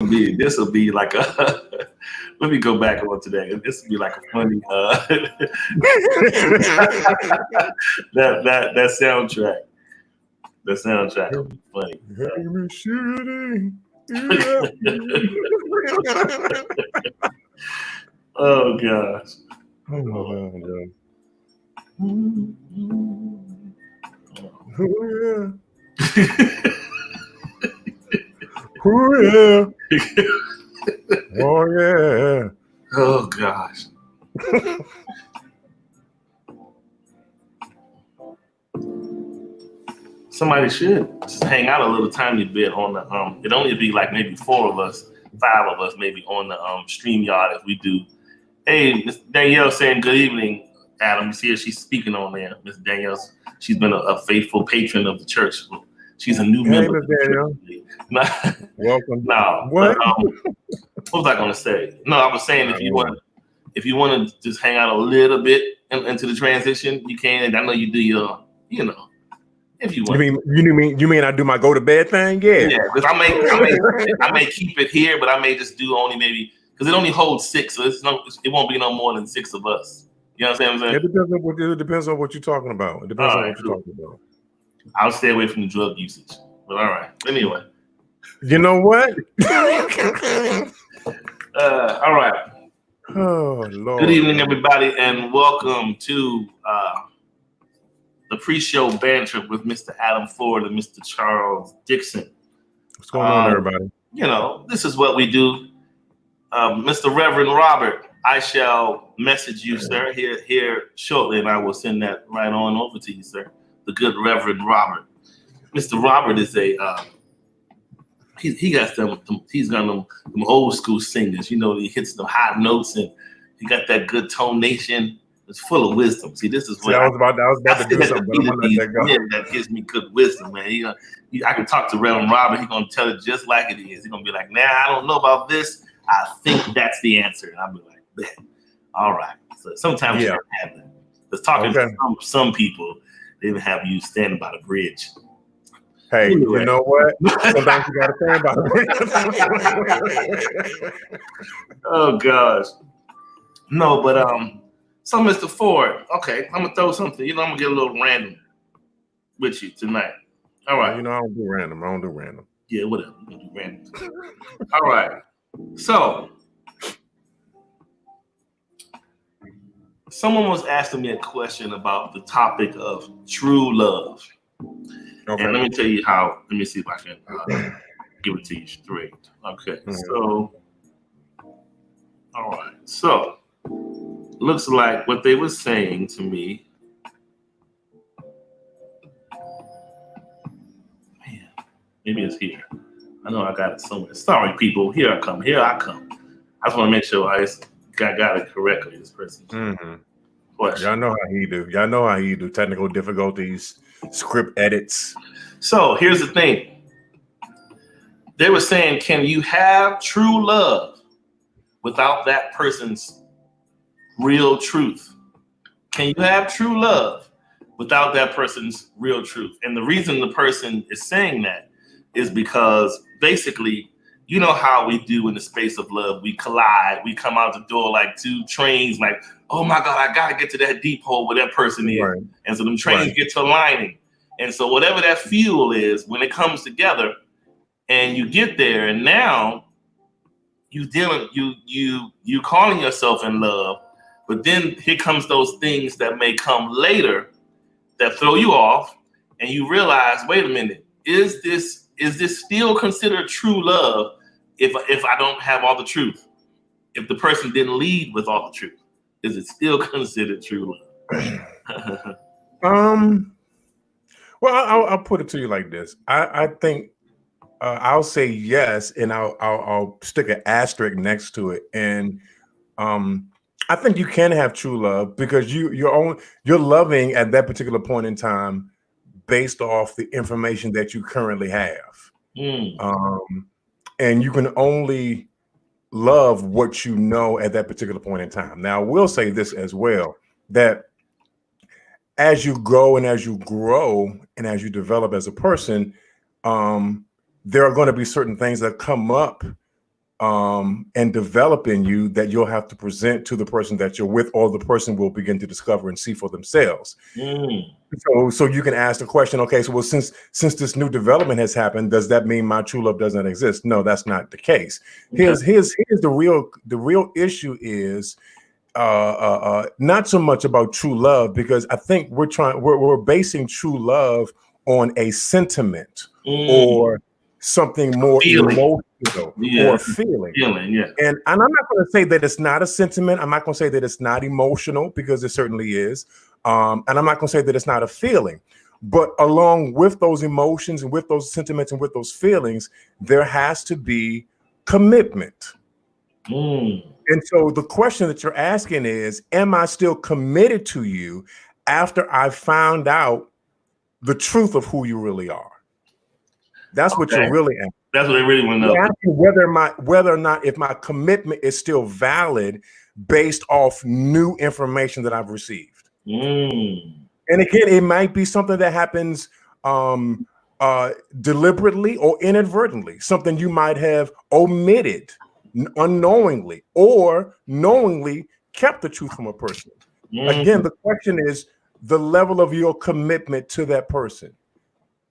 This will be like a. Let me go back on today. This will be like a funny that soundtrack. The soundtrack will be funny. Oh gosh. Oh my God. Oh yeah. Oh yeah. Oh gosh. Somebody should just hang out a little tiny bit on the It'd only be like maybe 4 of us, 5 of us, maybe on the StreamYard if we do. Hey, Miss Danielle saying good evening, Adam. You see her, she's speaking on there. Miss Danielle, she's been a faithful patron of the church. She's a new member. Miss Danielle. Welcome. No, What? But, what was I going to say? No, I was saying if you want to just hang out a little bit into the transition, you can. And I know you do your, if you want. You mean I do my go to bed thing? Yeah. Yeah, because I may keep it here, but I may just do only maybe because it only holds 6, so it won't be no more than 6 of us. You know what I'm saying? It depends on what you're talking about. It depends on what you're talking about. I'll stay away from the drug usage. But all right. Anyway. You know what? All right. Oh Lord. Good evening, everybody, and welcome to the pre-show banter with Mr. Adam Ford and Mr. Charles Dixon. What's going on, everybody? This is what we do. Mr. Reverend Robert, I shall message you, sir, here shortly, and I will send that right on over to you, sir. The good Reverend Robert. Mr. Robert is a he got he's got them old school singers. He hits the high notes and he got that good tonation. It's full of wisdom. See, this is what I was about to do something. That gives me good wisdom, man. I can talk to Reverend Robert. He's gonna tell it just like it is. He's gonna be like, "Nah, I don't know about this. I think that's the answer." And I'll be like, "Bet. All right." So sometimes you don't have that. Because talking to some people, they even have you standing by the bridge. Hey, anyway. You know what? Sometimes you gotta stand by the bridge. Oh gosh. No, but so Mr. Ford, okay, I'm gonna throw something. I'm gonna get a little random with you tonight. All right. I don't do random. Yeah, whatever. You can do random. All right. So someone was asking me a question about the topic of true love. Okay. And let me tell you how. Let me see if I can give it to you straight. Okay. Mm-hmm. So, all right. So, looks like what they were saying to me. Man, maybe it's here. I know I got it somewhere. Sorry, people. Here I come. I just want to make sure I got it correctly. This person. Mm-hmm. Y'all know how he do. Technical difficulties, script edits. So here's the thing. They were saying, can you have true love without that person's real truth? Can you have true love without that person's real truth? And the reason the person is saying that is because basically, you know how we do in the space of love. We collide. We come out the door like 2 trains, like, oh my God, I got to get to that deep hole where that person is. Right. And so them trains get to aligning. And so whatever that fuel is, when it comes together and you get there, and now you calling yourself in love, but then here comes those things that may come later that throw you off, and you realize, wait a minute, is this still considered true love if I don't have all the truth? If the person didn't lead with all the truth, is it still considered true love? Well, I'll put it to you like this. I think I'll say yes, and I'll stick an asterisk next to it. And I think you can have true love because you're loving at that particular point in time based off the information that you currently have. And you can only love what you know at that particular point in time. Now, I will say this as well, that as you go and as you grow and as you develop as a person, there are going to be certain things that come up and develop in you that you'll have to present to the person that you're with, or the person will begin to discover and see for themselves. So you can ask the question, okay, so well, since this new development has happened, does that mean my true love doesn't exist? No, that's not the case. Here's the real issue is not so much about true love, because I think we're basing true love on a sentiment or something more emotional or feeling. And I'm not going to say that it's not a sentiment. I'm not going to say that it's not emotional, because it certainly is. And I'm not going to say that it's not a feeling. But along with those emotions and with those sentiments and with those feelings, there has to be commitment. And so the question that you're asking is, am I still committed to you after I found out the truth of who you really are? That's what you're really asking. That's what they really want to know. You're asking whether or not if my commitment is still valid based off new information that I've received. And again, it might be something that happens deliberately or inadvertently, something you might have omitted unknowingly or knowingly kept the truth from a person. Again, the question is the level of your commitment to that person.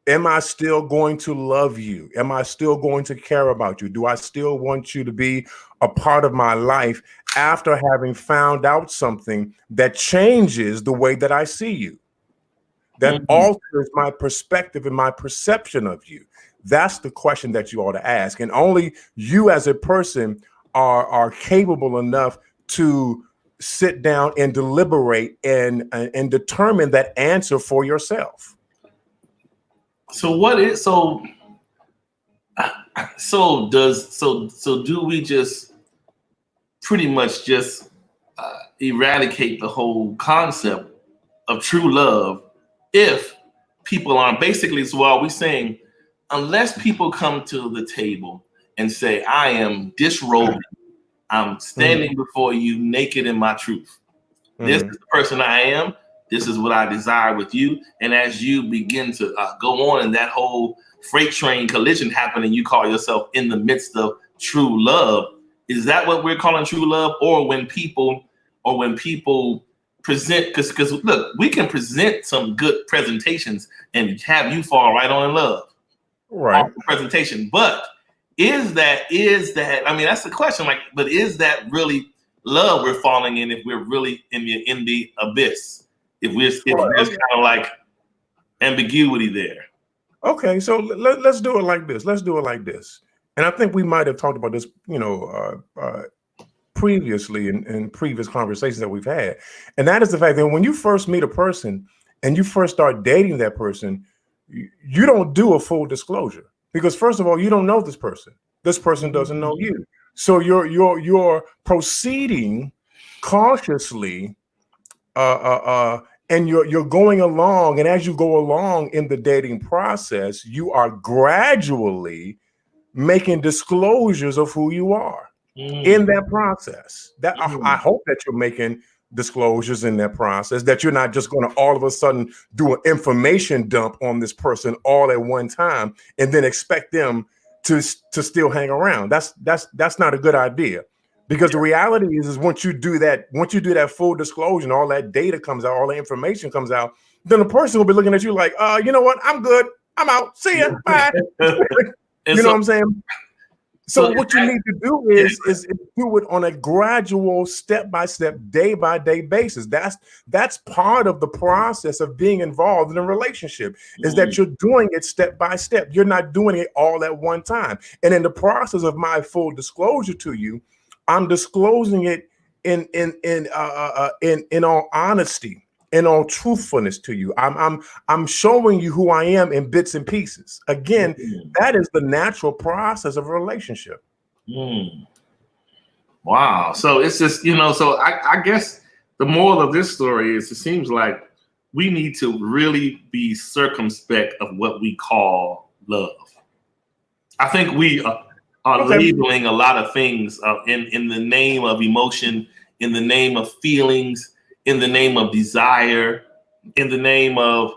Am I still going to love you? Am I still going to care about you? Do I still want you to be a part of my life after having found out something that changes the way that I see you, that alters my perspective and my perception of you? That's the question that you ought to ask. And only you as a person are capable enough to sit down and deliberate and determine that answer for yourself. So do we just pretty much just eradicate the whole concept of true love if people aren't basically, so are we saying unless people come to the table and say, I am disrobing, I'm standing before you naked in my truth. This is the person I am. This is what I desire with you. And as you begin to go on in that whole freight train collision happening, you call yourself in the midst of true love. Is that what we're calling true love? Or when people present, because look, we can present some good presentations and have you fall right on in love. Right. Presentation. But is that, I mean, that's the question, like, but is that really love we're falling in if we're really in the abyss? If there's kind of like ambiguity there. Okay, so let's do it like this. And I think we might have talked about this, previously in previous conversations that we've had. And that is the fact that when you first meet a person and you first start dating that person, you don't do a full disclosure, because first of all, you don't know this person. This person doesn't know you. So you're proceeding cautiously, and you're going along, and as you go along in the dating process, you are gradually making disclosures of who you are in that process. That I hope that you're making disclosures in that process, that you're not just going to all of a sudden do an information dump on this person all at one time and then expect them to still hang around. That's not a good idea. Because the reality is once you do that full disclosure and all that data comes out, all the information comes out, then the person will be looking at you like, you know what? I'm good. I'm out. See ya. Bye. You know what I'm saying? So what you need to do is do it on a gradual, step-by-step, day-by-day basis. That's part of the process of being involved in a relationship, is that you're doing it step by step. You're not doing it all at one time. And in the process of my full disclosure to you, I'm disclosing it in all honesty, in all truthfulness to you. I'm showing you who I am in bits and pieces. Again, that is the natural process of a relationship. Wow. So it's just, so I guess the moral of this story is it seems like we need to really be circumspect of what we call love. I think we are labeling a lot of things in the name of emotion, in the name of feelings, in the name of desire, in the name of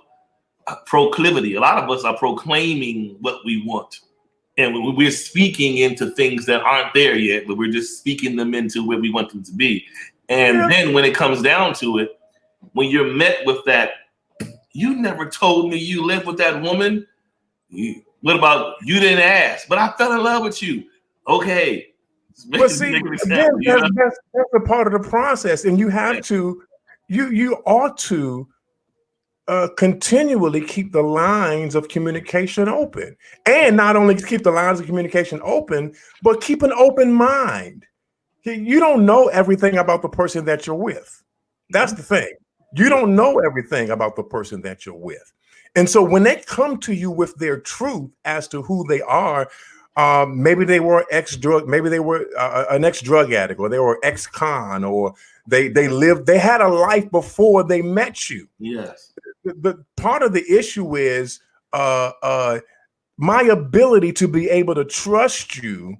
proclivity. A lot of us are proclaiming what we want. and we're speaking into things that aren't there yet, but we're just speaking them into where we want them to be. And then when it comes down to it, when you're met with that, you never told me you lived with that woman. What about you didn't ask, but I fell in love with you. Okay. But see, again, that's a part of the process, and you have to, you ought to continually keep the lines of communication open, and not only keep the lines of communication open, but keep an open mind. You don't know everything about the person that you're with. That's the thing. You don't know everything about the person that you're with. And so when they come to you with their truth as to who they are, maybe they were ex-drug, maybe they were an ex-drug addict, or they were ex-con, or they had a life before they met you. Yes. The part of the issue is my ability to be able to trust you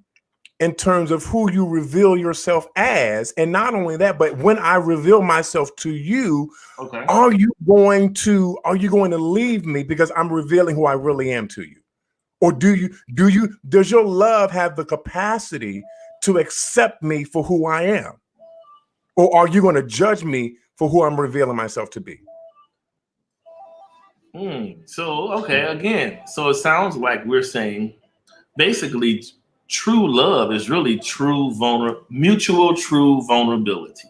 in terms of who you reveal yourself as. And not only that, but when I reveal myself to you, are you going to leave me because I'm revealing who I really am to you? Or does your love have the capacity to accept me for who I am? Or are you going to judge me for who I'm revealing myself to be? So, again, so it sounds like we're saying basically true love is really mutual true vulnerability.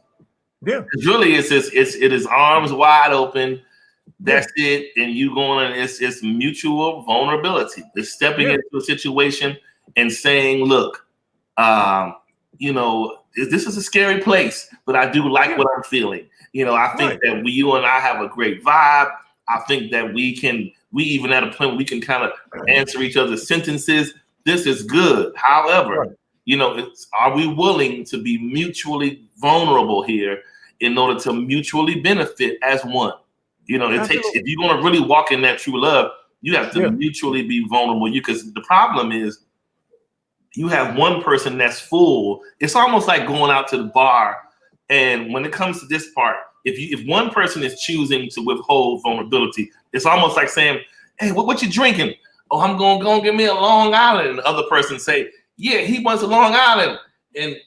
Yeah. It is arms wide open. That's it. And you going, it's mutual vulnerability. It's stepping into a situation and saying, look, this is a scary place, but I do like what I'm feeling. I think that you and I have a great vibe. I think that we even at a point where we can kind of answer each other's sentences. This is good. However, are we willing to be mutually vulnerable here in order to mutually benefit as one? It takes, if you're going to really walk in that true love, you have to mutually be vulnerable. Because the problem is, you have one person that's full. It's almost like going out to the bar. And when it comes to this part, if one person is choosing to withhold vulnerability, it's almost like saying, hey, what you drinking? Oh, I'm going to go get me a Long Island. And the other person say, yeah, he wants a Long Island. And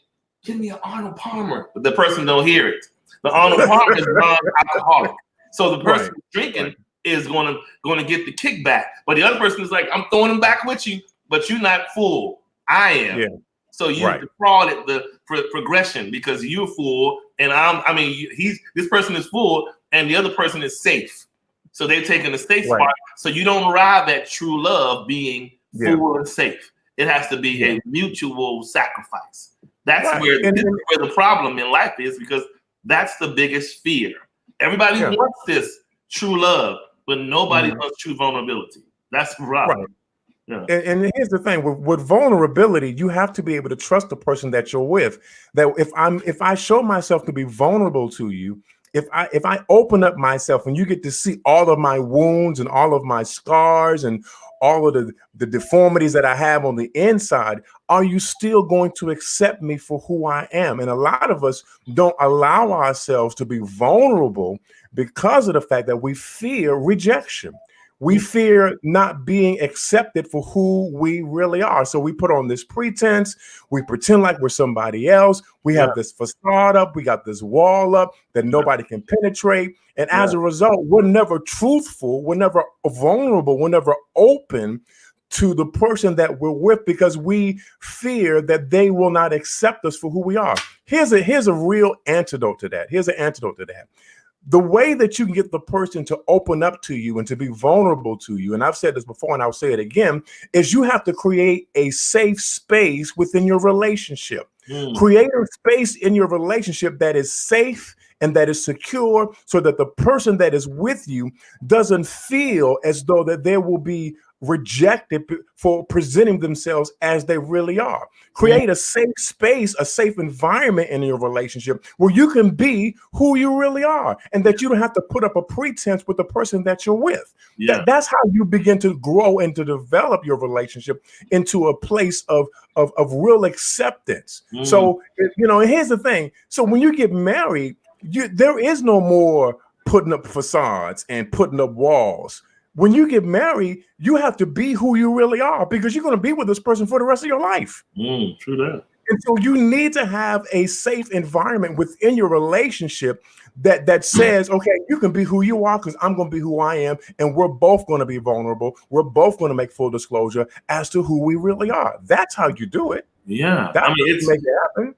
give me an Arnold Palmer. But the person don't hear it. The Arnold Palmer is non-alcoholic. So the person drinking is going to get the kickback. But the other person is like, I'm throwing him back with you, but you're not full. I am. Yeah. So you defrauded the progression because you're full and this person is full and the other person is safe. So they're taking the safe spot. So you don't arrive at true love being full and safe. It has to be a mutual sacrifice. That's where the problem in life is, because that's the biggest fear. Everybody wants this true love, but nobody wants true vulnerability. That's the problem. Yeah. And here's the thing with vulnerability, you have to be able to trust the person that you're with. That if I show myself to be vulnerable to you, if I open up myself and you get to see all of my wounds and all of my scars and all of the deformities that I have on the inside, are you still going to accept me for who I am? And a lot of us don't allow ourselves to be vulnerable because of the fact that we fear rejection. We fear not being accepted for who we really are. So we put on this pretense. We pretend like we're somebody else. We have this facade up. We got this wall up that nobody can penetrate. And as a result, we're never truthful. We're never vulnerable. We're never open to the person that we're with because we fear that they will not accept us for who we are. Here's a real antidote to that. Here's an antidote to that. The way that you can get the person to open up to you and to be vulnerable to you, and I've said this before and I'll say it again, is you have to create a safe space within your relationship. Create a space in your relationship that is safe and that is secure so that the person that is with you doesn't feel as though that they will be rejected for presenting themselves as they really are. Create a safe space, a safe environment in your relationship where you can be who you really are and that you don't have to put up a pretense with the person that you're with. That's how you begin to grow and to develop your relationship into a place of real acceptance. So, and here's the thing. So when you get married, there is no more putting up facades and putting up walls. when you get married, you have to be who you really are because you're going to be with this person for the rest of your life. True that. And so you need to have a safe environment within your relationship that says, okay, you can be who you are because I'm going to be who I am. And we're both going to be vulnerable. We're both going to make full disclosure as to who we really are. That's how you do it. Yeah. That's I mean, how you make it happen.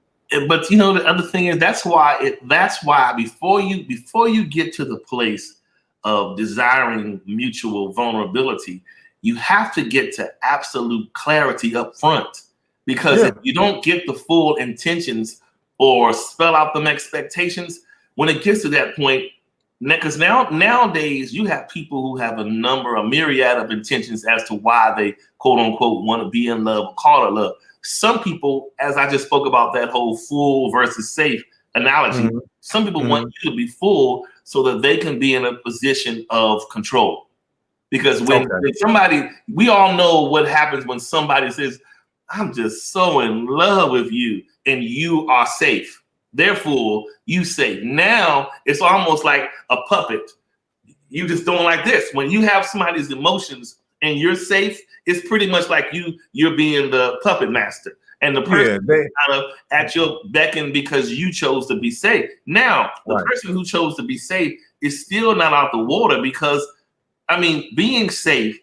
But you know, the other thing is that's why before you get to the place of desiring mutual vulnerability, you have to get to absolute clarity up front. Because if you don't get the full intentions or spell out them expectations, when it gets to that point, because nowadays you have people who have a myriad of intentions as to why they quote unquote want to be in love or call it love. Some people, as I just spoke about that whole full versus safe analogy, some people want you to be full so that they can be in a position of control. Because when somebody, we all know what happens when somebody says, I'm just so in love with you, and you are safe. Therefore, you safe. Now it's almost like a puppet. You just don't like this. When you have somebody's emotions and you're safe, it's pretty much like you're being the puppet master. And the person is kind of at your beck and because you chose to be safe. Now, the person who chose to be safe is still not out the water because, I mean, being safe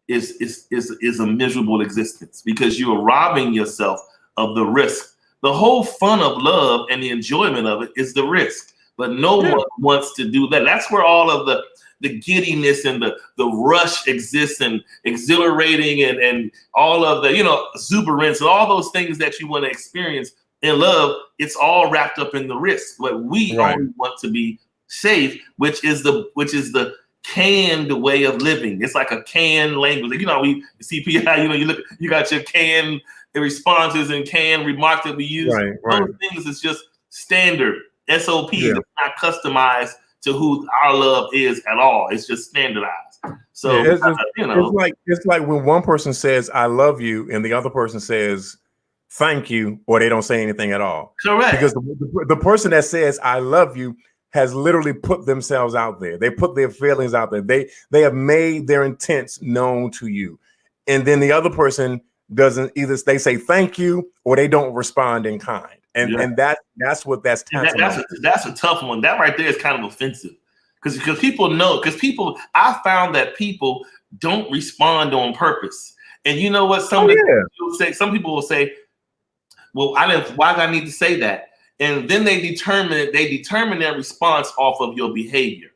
is a miserable existence because you are robbing yourself of the risk. The whole fun of love and the enjoyment of it is the risk, but no one wants to do that. That's where all of the giddiness and the rush exists and exhilarating and all of the, exuberance and all those things that you want to experience in love. It's all wrapped up in the risk, but we only want to be safe, which is the canned way of living. It's like a canned language. We CPI, you got your canned responses and canned remarks that we use. Those things is just standard SOPs. It's not customized to who our love is at all. It's just standardized. So it's like when one person says I love you and the other person says thank you, or they don't say anything at all. Correct. Because the person that says I love you has literally put themselves out there. They put their feelings out there. They have made their intents known to you. And then the other person doesn't, either they say thank you or they don't respond in kind. And that's what that's that's a tough one. That right there is kind of offensive. Because people know, I found that people don't respond on purpose. And you know what? Some people will say, well, why do I need to say that? And then they determine their response off of your behavior.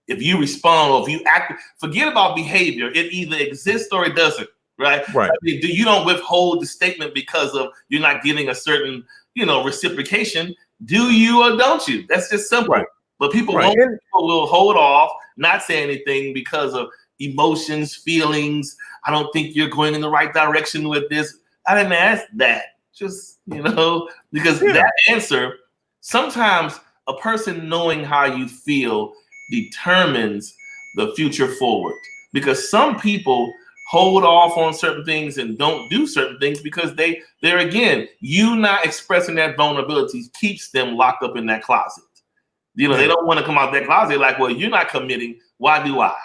If you respond or if you act, forget about behavior. It either exists or it doesn't, right? Right. I mean, you don't withhold the statement because of you're not getting a certain, reciprocation. Do you or don't you? That's just simple. Right. But people will hold off, not say anything because of emotions, feelings. I don't think you're going in the right direction with this. I didn't ask that. Just, because that answer, sometimes a person knowing how you feel determines the future forward. Because some people hold off on certain things and don't do certain things because they're again, you not expressing that vulnerability keeps them locked up in that closet. They don't want to come out that closet like, well, you're not committing. Why do I?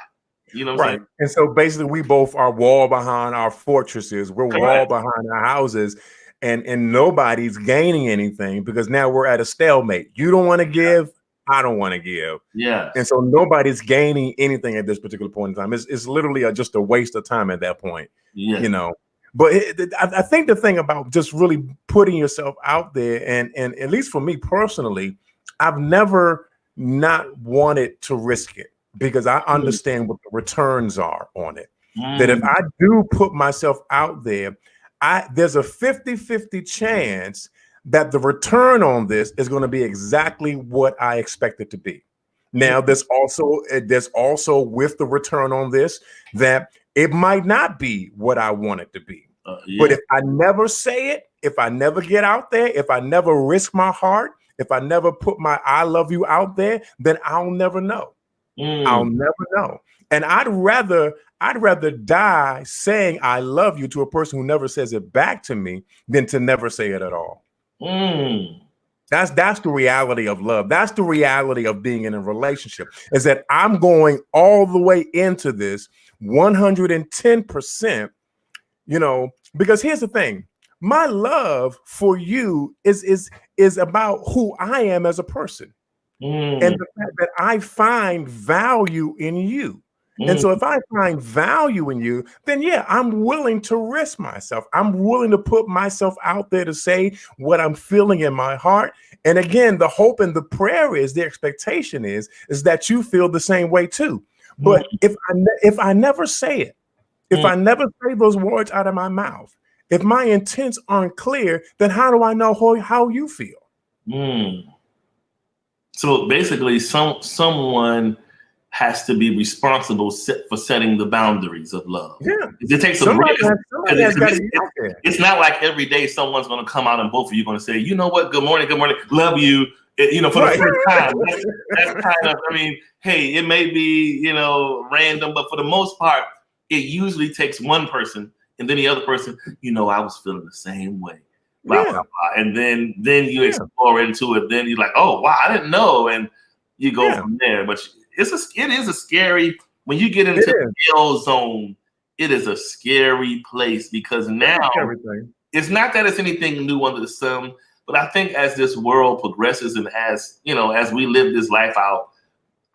You know what I'm saying? And so basically we both are wall behind our fortresses. We're wall behind our houses. And nobody's gaining anything because now we're at a stalemate. You don't want to give, I don't want to give. Yeah. And so nobody's gaining anything at this particular point in time. It's literally just a waste of time at that point. Yeah. But I think the thing about just really putting yourself out there, and at least for me personally, I've never not wanted to risk it because I understand what the returns are on it. That if I do put myself out there, there's a 50-50 chance that the return on this is going to be exactly what I expect it to be. Now, there's also with the return on this that it might not be what I want it to be. But if I never say it, if I never get out there, if I never risk my heart, if I never put my I love you out there, then I'll never know. I'll never know. And I'd rather die saying I love you to a person who never says it back to me than to never say it at all. That's the reality of love. That's the reality of being in a relationship, is that I'm going all the way into this 110%, because here's the thing. My love for you is about who I am as a person, and the fact that I find value in you. And so if I find value in you, then yeah, I'm willing to risk myself. I'm willing to put myself out there to say what I'm feeling in my heart. And again, the hope and the prayer is, the expectation is that you feel the same way too. But if I never say it, if I never say those words out of my mouth, if my intents aren't clear, then how do I know how you feel? So basically, someone has to be responsible for setting the boundaries of love. Yeah, it takes a risk. It's not like every day someone's going to come out and both of you going to say, you know what, good morning, love you. For the first time. That's kind of, hey, it may be random, but for the most part, it usually takes one person, and then the other person. I was feeling the same way. Blah, blah, blah. And then you explore into it. Then you're like, oh wow, I didn't know, and you go from there. But it is a scary, when you get into the hell zone. It is a scary place, because now it's not that it's anything new under the sun, but I think as this world progresses and as we live this life out,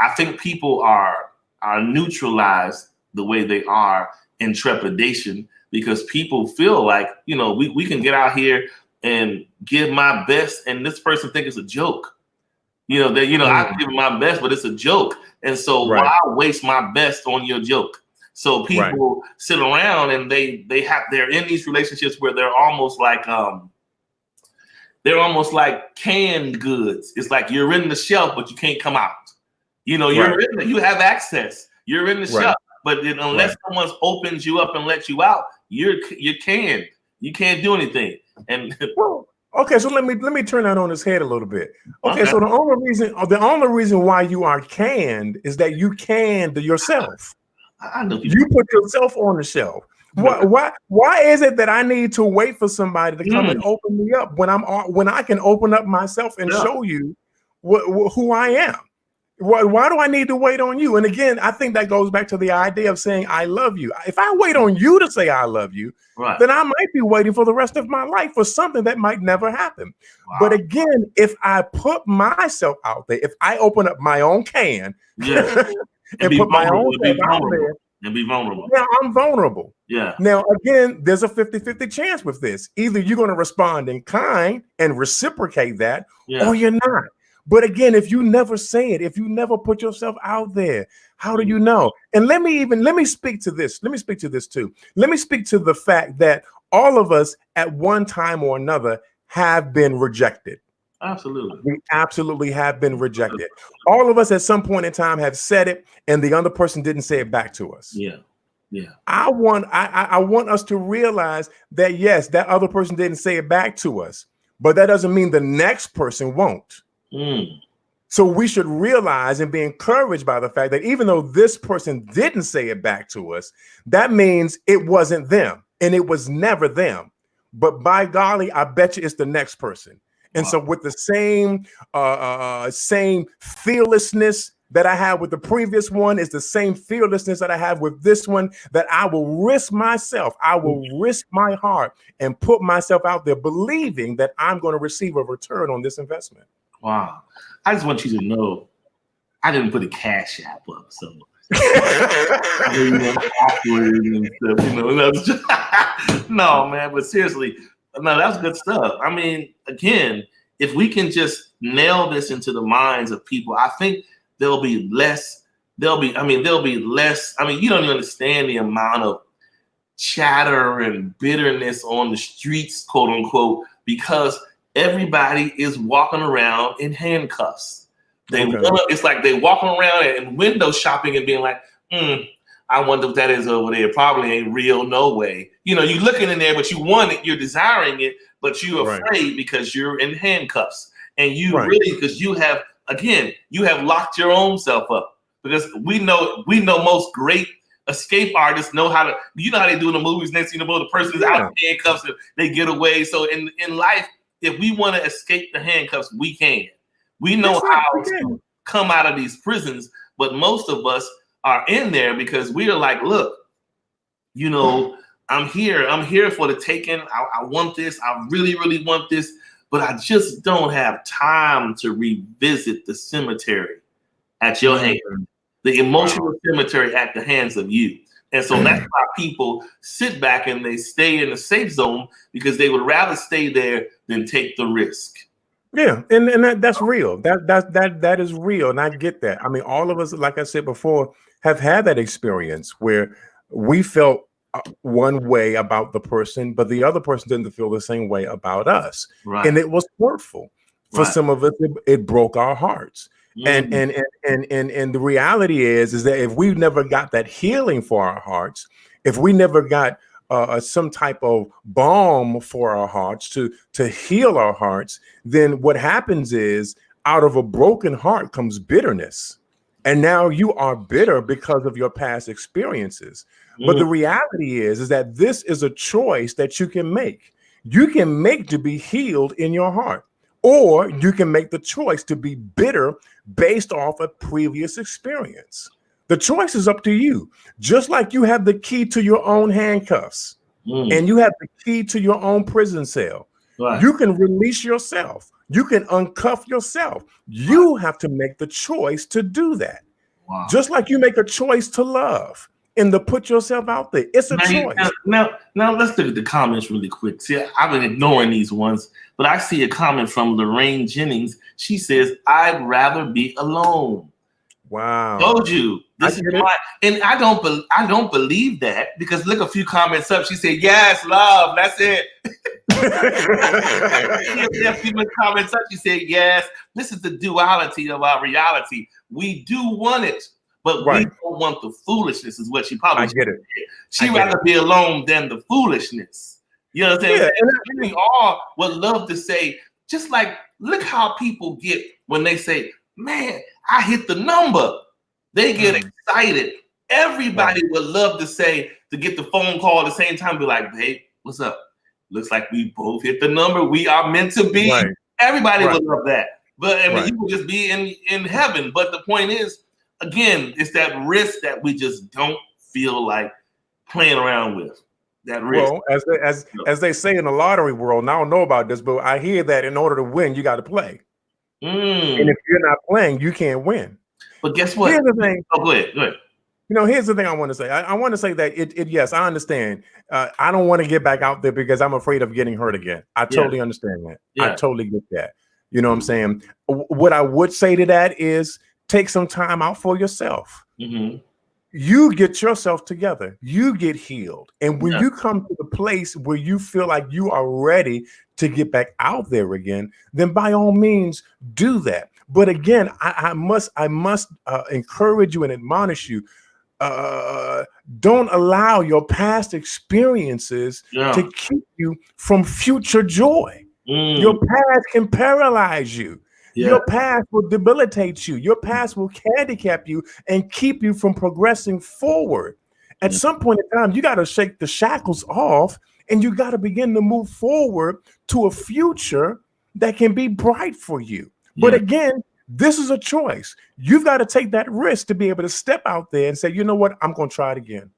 I think people are neutralized the way they are in trepidation, because people feel like, we can get out here and give my best, and this person think it's a joke. I've given my best, but it's a joke. And so why waste my best on your joke? So people sit around and they're in these relationships where they're almost like canned goods. It's like you're in the shelf, but you can't come out. You have access. You're in the shelf, but unless someone opens you up and lets you out, you're canned. You can't do anything. And okay, so let me turn that on its head a little bit. Okay, so the only reason why you are canned is that you canned yourself. I know you put yourself on the shelf. Why is it that I need to wait for somebody to come and open me up when I can open up myself and show you who I am? Why do I need to wait on you? And again, I think that goes back to the idea of saying I love you. If I wait on you to say I love you, then I might be waiting for the rest of my life for something that might never happen. Wow. But again, if I put myself out there, if I open up my own can and put my own self out there, and be vulnerable. Now I'm vulnerable. Yeah. Now, again, there's a 50-50 chance with this. Either you're going to respond in kind and reciprocate that, or you're not. But again, if you never say it, if you never put yourself out there, how do you know? And let me speak to this. Let me speak to this too. Let me speak to the fact that all of us at one time or another have been rejected. Absolutely. We absolutely have been rejected. All of us at some point in time have said it, and the other person didn't say it back to us. Yeah. Yeah. I want us to realize that, yes, that other person didn't say it back to us, but that doesn't mean the next person won't. So we should realize and be encouraged by the fact that even though this person didn't say it back to us, that means it wasn't them and it was never them. But by golly, I bet you it's the next person. And so with the same fearlessness that I had with the previous one is the same fearlessness that I have with this one, that I will risk myself. I will risk my heart and put myself out there believing that I'm going to receive a return on this investment. Wow. I just want you to know I didn't put a cash app up, so no, man, but seriously, no, that's good stuff. I mean, again, if we can just nail this into the minds of people, I think there'll be less. You don't even understand the amount of chatter and bitterness on the streets, quote unquote, because everybody is walking around in handcuffs. It's like they walking around and window shopping and being like, I wonder what that is over there. Probably ain't real, no way. You're looking in there, but you want it, you're desiring it, but you're afraid because you're in handcuffs. And you really, because you have locked your own self up. Because we know most great escape artists know how to, how they do in the movies. Next thing you know, the person is out of handcuffs and they get away. So in life, if we want to escape the handcuffs, we can. We know That's right, how we can. to come out of these prisons, but most of us are in there because we are like, look, you know, I'm here for the taking. I want this. I really, really want this, but I just don't have time to revisit the cemetery at your hand, the emotional cemetery at the hands of you. And so that's why people sit back and they stay in the safe zone because they would rather stay there than take the risk. Yeah, and that's real. That is real, and I get that. I mean, all of us, like I said before, have had that experience where we felt one way about the person, but the other person didn't feel the same way about us, Right. and it was hurtful. For Right. some of us, it broke our hearts. Mm. And the reality is that if we never got that healing for our hearts, if we never got some type of balm for our hearts to heal our hearts, then what happens is out of a broken heart comes bitterness. And now you are bitter because of your past experiences. But the reality is that this is a choice that you can make. You can make to be healed in your heart, or you can make the choice to be bitter based off a previous experience. The choice is up to you. Just like you have the key to your own handcuffs and you have the key to your own prison cell, you can release yourself. You can uncuff yourself. You have to make the choice to do that. Wow. Just like you make a choice to love and to put yourself out there. It's a choice. Now, let's look at the comments really quick. See, I've been ignoring these ones, but I see a comment from Lorraine Jennings. She says, "I'd rather be alone." Wow. Told you. This is why, and I don't believe that because look a few comments up. She said, "Yes, love. That's it." A few comments up. She said, "Yes, this is the duality of our reality. We do want it, but we don't want the foolishness." Is what she probably. I get it. She'd rather be alone than the foolishness. You know what I'm saying? Yeah, and we all would love to say, just like, look how people get when they say, "Man, I hit the number." They get excited. Everybody would love to say, to get the phone call at the same time, be like, "Babe, what's up? Looks like we both hit the number. We are meant to be." Everybody would love that. But I mean, you would just be in heaven. But the point is, again, it's that risk that we just don't feel like playing around with. That risk. Well, as they say in the lottery world, and I don't know about this, but I hear that in order to win, you got to play. And if you're not playing, you can't win. But guess what? Here's the thing. Oh, go ahead. You know, here's the thing I want to say. I want to say that yes, I understand. I don't want to get back out there because I'm afraid of getting hurt again. I totally understand that. I totally get that. You know what I'm saying? What I would say to that is take some time out for yourself. You get yourself together. You get healed. And when you come to the place where you feel like you are ready to get back out there again, then by all means do that. But again, I must encourage you and admonish you. Don't allow your past experiences to keep you from future joy. Your past can paralyze you. Your past will debilitate you. Your past will handicap you and keep you from progressing forward. At some point in time, you got to shake the shackles off and you got to begin to move forward to a future that can be bright for you. But again, this is a choice. You've got to take that risk to be able to step out there and say, you know what? I'm going to try it again.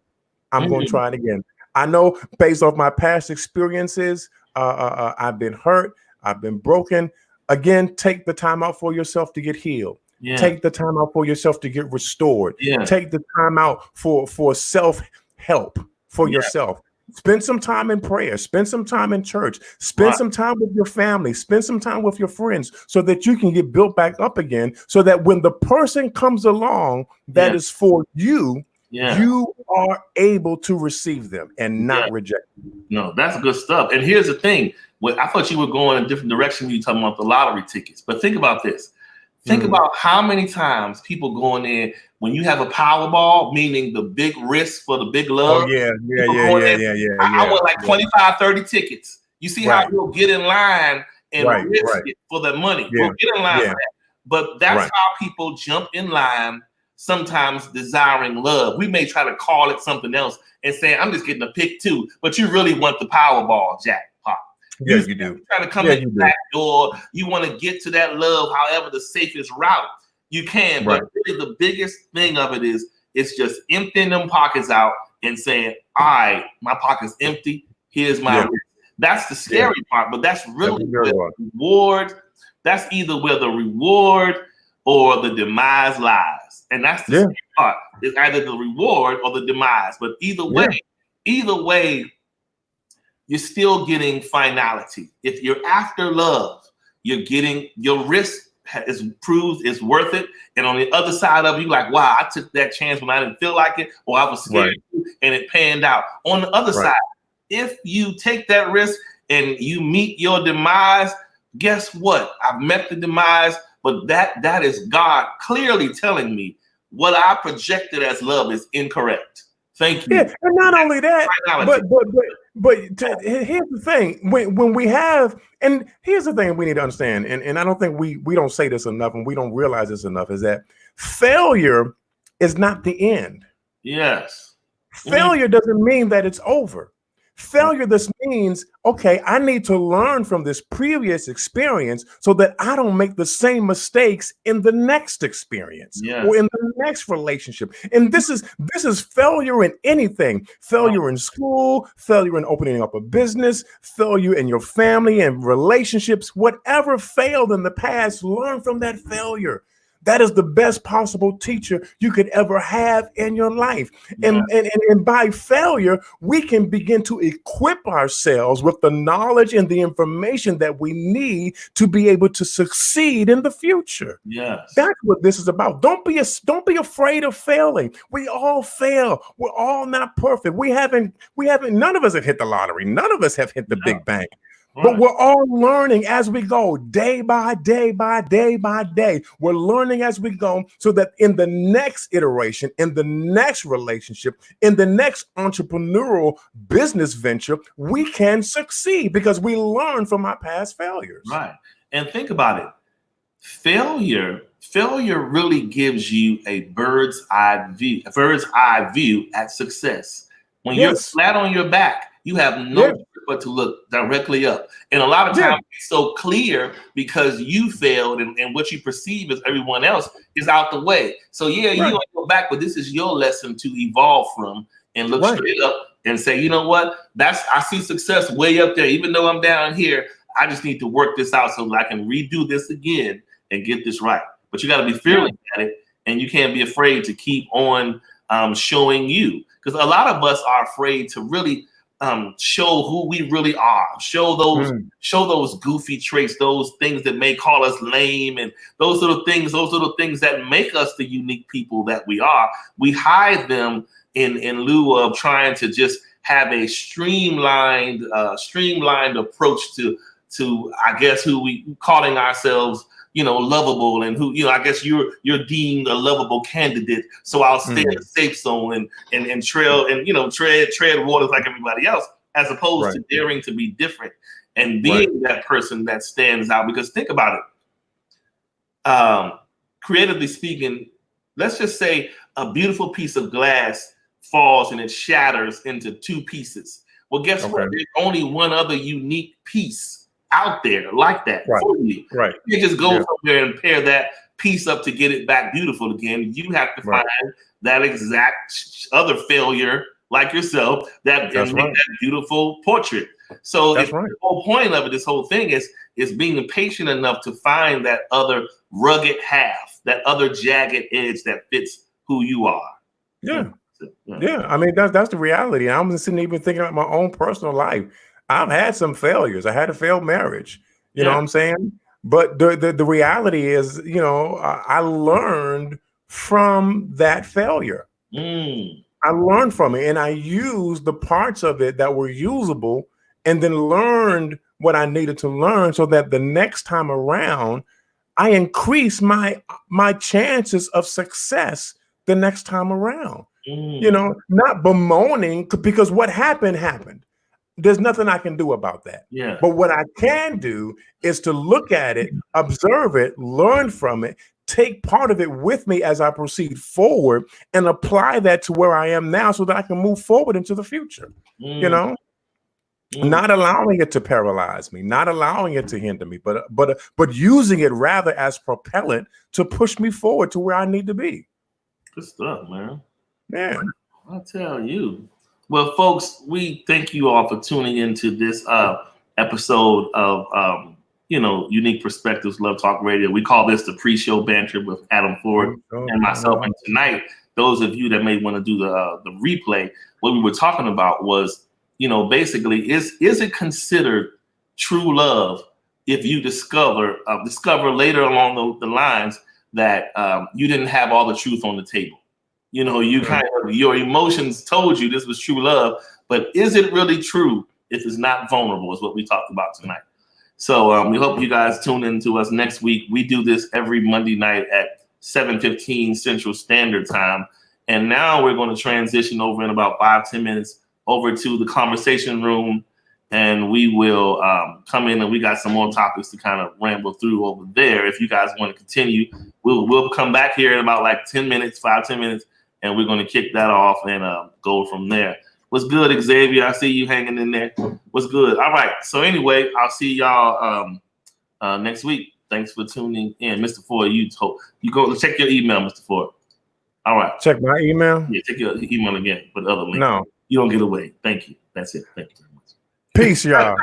I'm going to try it again. I know based off my past experiences, I've been hurt. I've been broken. Again, take the time out for yourself to get healed. Take the time out for yourself to get restored. Take the time out for self-help for yourself. Spend some time in prayer. Spend some time in church. Spend some time with your family. Spend some time with your friends so that you can get built back up again, so that when the person comes along that is for you, you are able to receive them and not reject them. No, that's good stuff. And here's the thing. I thought you were going in a different direction when you were talking about the lottery tickets. But think about this. Think about how many times people going in when you have a Powerball, meaning the big risk for the big love. Oh, yeah. I want like 25, 30 tickets. You see how you'll get in line and risk it for the money. We'll get in line for that. But that's how people jump in line, sometimes desiring love. We may try to call it something else and say, I'm just getting a pick too, but you really want the Powerball jackpot. Yeah, you do. Trying to come Yeah, in you the do. back door. You want to get to that love, however the safest route you can. Right. But really the biggest thing of it is it's just emptying them pockets out and saying, all right, my pocket's empty. Here's my wrist. That's the scary part, but that's really where the reward. That's either where the reward or the demise lies. And that's the scary part. It's either the reward or the demise. But either way, you're still getting finality. If you're after love, you're getting your risk is proved is worth it. And on the other side of you, like, wow, I took that chance when I didn't feel like it, or I was scared and it panned out. On the other side, if you take that risk and you meet your demise, guess what? I've met the demise, but that is God clearly telling me what I projected as love is incorrect. Thank you. Yeah, and not only that, but here's the thing: when we have, and here's the thing we need to understand, and I don't think we don't say this enough, and we don't realize this enough, is that failure is not the end. Yes, failure doesn't mean that it's over. Failure, this means, okay, I need to learn from this previous experience so that I don't make the same mistakes in the next experience or in the next relationship. And this is failure in anything. Failure in school, failure in opening up a business, failure in your family and relationships. Whatever failed in the past, learn from that failure. That is the best possible teacher you could ever have in your life. And by failure, we can begin to equip ourselves with the knowledge and the information that we need to be able to succeed in the future. Yes. That's what this is about. Don't be afraid of failing. We all fail. We're all not perfect. We haven't, none of us have hit the lottery. None of us have hit the big bank. But we're all learning as we go, day by day by day by day. We're learning as we go so that in the next iteration, in the next relationship, in the next entrepreneurial business venture, we can succeed because we learn from our past failures. Right. And think about it. Failure really gives you a bird's eye view at success. When you're flat on your back, you have no but to look directly up. And a lot of times it's so clear because you failed and what you perceive as everyone else is out the way. So you go back, but this is your lesson to evolve from and look straight up and say, you know what? I see success way up there. Even though I'm down here, I just need to work this out so that I can redo this again and get this right. But you got to be fearless at it, and you can't be afraid to keep on showing you. Because a lot of us are afraid to really show who we really are, show those goofy traits, those things that may call us lame, and those little things that make us the unique people that we are. We hide them in lieu of trying to just have a streamlined approach to I guess who we calling ourselves, lovable, and who, I guess you're deemed a lovable candidate. So I'll stay in the safe zone and trail and, tread waters like everybody else, as opposed to daring to be different and being that person that stands out. Because think about it, creatively speaking, let's just say a beautiful piece of glass falls and it shatters into two pieces. Well, guess what? There's only one other unique piece out there like that for you. You just go somewhere and pair that piece up to get it back beautiful again. You have to find that exact other failure like yourself that make that beautiful portrait. So the whole point of it, this whole thing is being patient enough to find that other rugged half, that other jagged edge that fits who you are. Yeah. I mean, that's the reality. I'm just sitting even thinking about my own personal life. I've had some failures. I had a failed marriage. You know what I'm saying? But the reality is, I learned from that failure. I learned from it, and I used the parts of it that were usable, and then learned what I needed to learn so that the next time around, I increase my chances of success the next time around. Not bemoaning, because what happened. There's nothing I can do about that. But what I can do is to look at it, observe it, learn from it, take part of it with me as I proceed forward, and apply that to where I am now so that I can move forward into the future. Not allowing it to paralyze me, not allowing it to hinder me, but using it rather as propellant to push me forward to where I need to be. Good stuff, man. Yeah. I tell you. Well, folks, we thank you all for tuning into this episode of Unique Perspectives Love Talk Radio. We call this the pre-show banter with Adam Ford and myself. And tonight, those of you that may want to do the replay, what we were talking about was, basically, is it considered true love if you discover later along the lines that you didn't have all the truth on the table? You kind of, your emotions told you this was true love, but is it really true if it's not vulnerable, is what we talked about tonight. So we hope you guys tune in to us next week. We do this every Monday night at 7:15 Central Standard Time. And now we're going to transition over in about 5-10 minutes over to the conversation room. And we will come in and we got some more topics to kind of ramble through over there. If you guys want to continue, we'll come back here in about like 10 minutes, 5-10 minutes. And we're going to kick that off and go from there. What's good, Xavier? I see you hanging in there. What's good? All right. So anyway, I'll see y'all next week. Thanks for tuning in. Mr. Ford, you go check your email, Mr. Ford. All right. Check my email? Yeah, check your email again for the other link. No. You don't get away. Thank you. That's it. Thank you very much. Peace, y'all.